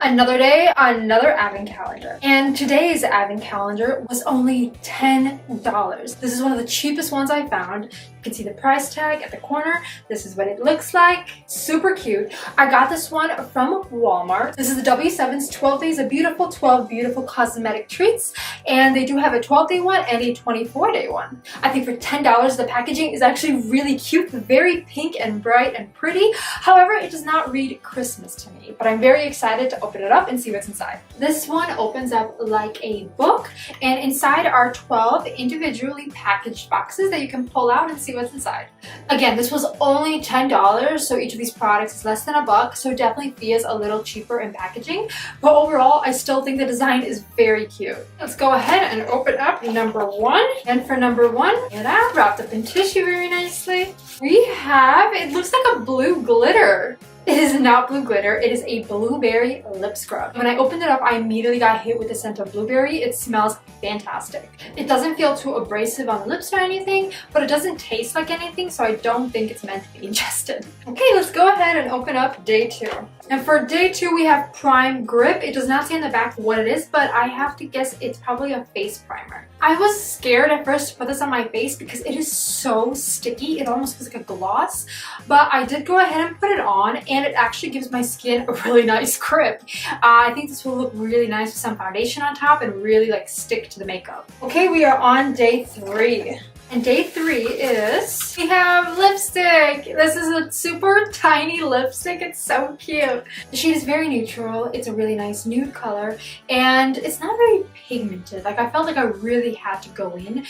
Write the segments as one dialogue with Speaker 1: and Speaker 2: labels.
Speaker 1: Another day, another advent calendar. And today's advent calendar was only $10. This is one of the cheapest ones I found. You can see the price tag at the corner. This is what it looks like. Super cute. I got this one from Walmart. This is the W7's 12 Days of Beautiful, 12 Beautiful Cosmetic Treats. And they do have a 12-day one and a 24-day one. I think for $10, the packaging is actually really cute, very pink and bright and pretty. However, it does not read Christmas to me, but I'm very excited to open it up and see what's inside. This one opens up like a book, and inside are 12 individually packaged boxes that you can pull out and see what's inside. Again, this was only $10, so each of these products is less than $1, so it definitely feels a little cheaper in packaging, but overall I still think the design is very cute. Let's go ahead and open up number one. And for number one, get out, wrapped up in tissue very nicely. We have, it looks like a blue glitter. It is not blue glitter, it is a blueberry lip scrub. When I opened it up, I immediately got hit with the scent of blueberry. It smells fantastic. It doesn't feel too abrasive on the lips or anything, but it doesn't taste like anything, so I don't think it's meant to be ingested. Okay, let's go ahead and open up day two. And for day two, we have Prime Grip. It does not say on the back what it is, but I have to guess it's probably a face primer. I was scared at first to put this on my face because it is so sticky. It almost feels like a gloss, but I did go ahead and put it on, and it actually gives my skin a really nice grip. I think this will look really nice with some foundation on top and really like stick to the makeup. Okay, we are on day three. And day three is, we have lipstick. This is a super tiny lipstick. It's so cute. The shade is very neutral. It's a really nice nude color, and it's not very pigmented. Like, I felt like I really had to go in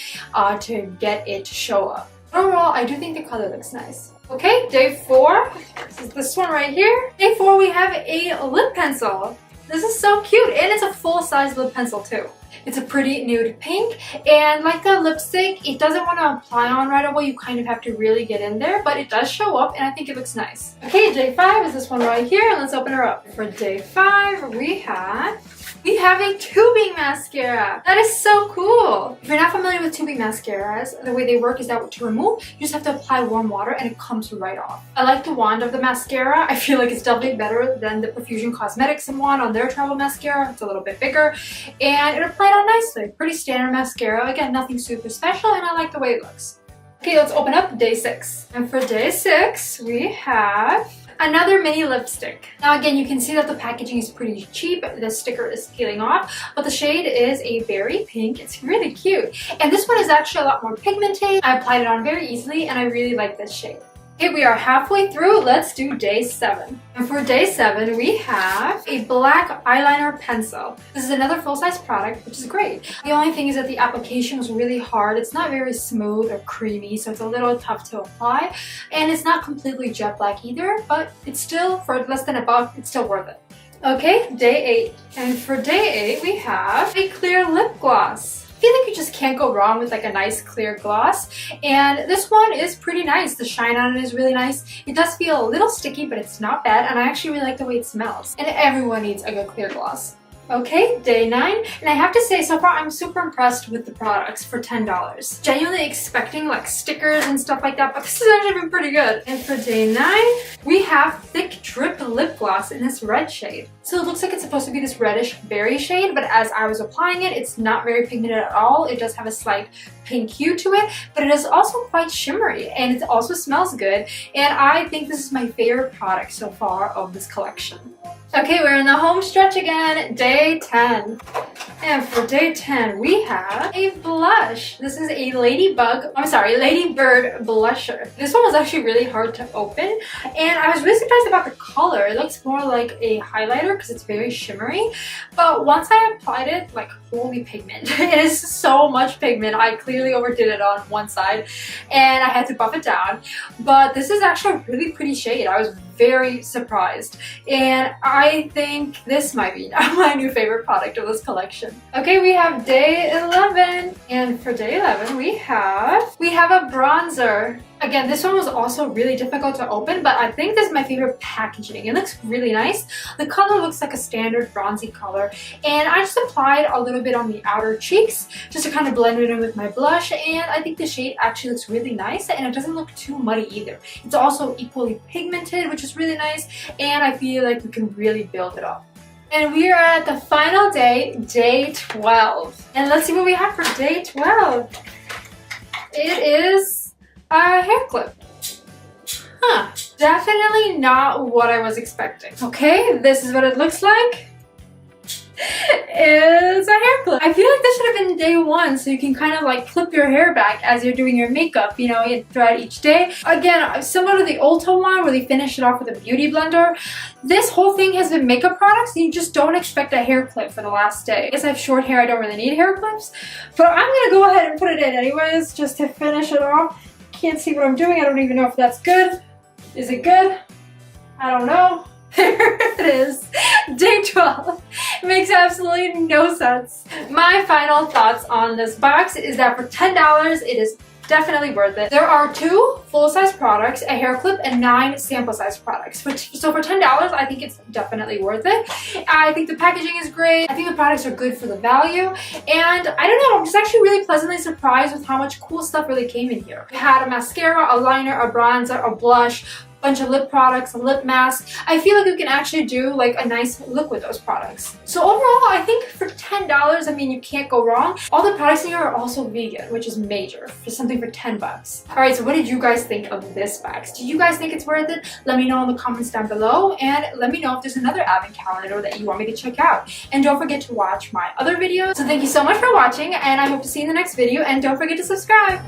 Speaker 1: to get it to show up. Overall, I do think the color looks nice. Okay, day four. This is this one right here. Day four, we have a lip pencil. This is so cute, and it's a full-size lip pencil too. It's a pretty nude pink, and like the lipstick, it doesn't want to apply on right away. You kind of have to really get in there, but it does show up, and I think it looks nice. Okay, day five is this one right here, and let's open her up. For day five, we have a tubing mascara. That is so cool. If you're not familiar with tubing mascaras, the way they work is that to remove, you just have to apply warm water and it comes right off. I like the wand of the mascara. I feel like it's definitely better than the Profusion Cosmetics wand on their travel mascara. It's a little bit bigger and it applied on nicely. Pretty standard mascara. Again, nothing super special, and I like the way it looks. Okay, let's open up day six. And for day six, we have another mini lipstick. Now again, you can see that the packaging is pretty cheap. The sticker is peeling off, but the shade is a berry pink. It's really cute. And this one is actually a lot more pigmented. I applied it on very easily, and I really like this shade. Okay, we are halfway through. Let's do day seven. And for day seven, we have a black eyeliner pencil. This is another full-size product, which is great. The only thing is that the application was really hard. It's not very smooth or creamy, so it's a little tough to apply. And it's not completely jet black either, but it's still, for less than $1, it's still worth it. Okay, day eight. And for day eight, we have a clear lip gloss. I feel like you just can't go wrong with like a nice clear gloss, and this one is pretty nice. The shine on it is really nice. It does feel a little sticky, but it's not bad, and I actually really like the way it smells, and everyone needs a good clear gloss. Okay, day nine, and I have to say, so far I'm super impressed with the products for $10. Genuinely expecting like stickers and stuff like that, but this has actually been pretty good. And for day nine, we have thick drip lip gloss in this red shade. So it looks like it's supposed to be this reddish berry shade, but as I was applying it, it's not very pigmented at all. It does have a slight pink hue to it, but it is also quite shimmery, and it also smells good, and I think this is my favorite product so far of this collection. Okay, we're in the home stretch again, day 10. And for day 10, we have a blush. This is a Lady Bird blusher. This one was actually really hard to open, and I was really surprised about the color. It looks more like a highlighter because it's very shimmery, but once I applied it, like, holy pigment. It is so much pigment. I clearly overdid it on one side, and I had to buff it down, but this is actually a really pretty shade. I was very surprised, and I think this might be my new favorite product of this collection. Okay, we have day 11, and for day 11 we have a bronzer. Again, this one was also really difficult to open, but I think this is my favorite packaging. It looks really nice. The color looks like a standard bronzy color, and I just applied a little bit on the outer cheeks just to kind of blend it in with my blush, and I think the shade actually looks really nice, and it doesn't look too muddy either. It's also equally pigmented, which is really nice, and I feel like you can really build it up. And we are at the final day, day 12. And let's see what we have for day 12. It is a hair clip. Huh. Definitely not what I was expecting. Okay, this is what it looks like. Is a hair clip. I feel like this should have been day 1 so you can kind of like clip your hair back as you're doing your makeup, you know, throughout each day. Again, similar to the Ulta one where they finish it off with a beauty blender, this whole thing has been makeup products and you just don't expect a hair clip for the last day. I guess I have short hair, I don't really need hair clips, but I'm gonna go ahead and put it in anyways just to finish it off. Can't see what I'm doing, I don't even know if that's good. Is it good? I don't know. There it is. Day 12. It makes absolutely no sense. My final thoughts on this box is that for $10, it is definitely worth it. There are 2 full-size products, a hair clip, and 9 sample-size products. So for $10, I think it's definitely worth it. I think the packaging is great. I think the products are good for the value. And I don't know, I'm just actually really pleasantly surprised with how much cool stuff really came in here. We had a mascara, a liner, a bronzer, a blush, bunch of lip products, a lip mask. I feel like you can actually do like a nice look with those products. So overall, I think for $10, I mean, you can't go wrong. All the products in here are also vegan, which is major for something for 10 bucks. All right, so what did you guys think of this box? Do you guys think it's worth it? Let me know in the comments down below, and let me know if there's another advent calendar that you want me to check out. And don't forget to watch my other videos. So thank you so much for watching, and I hope to see you in the next video, and don't forget to subscribe.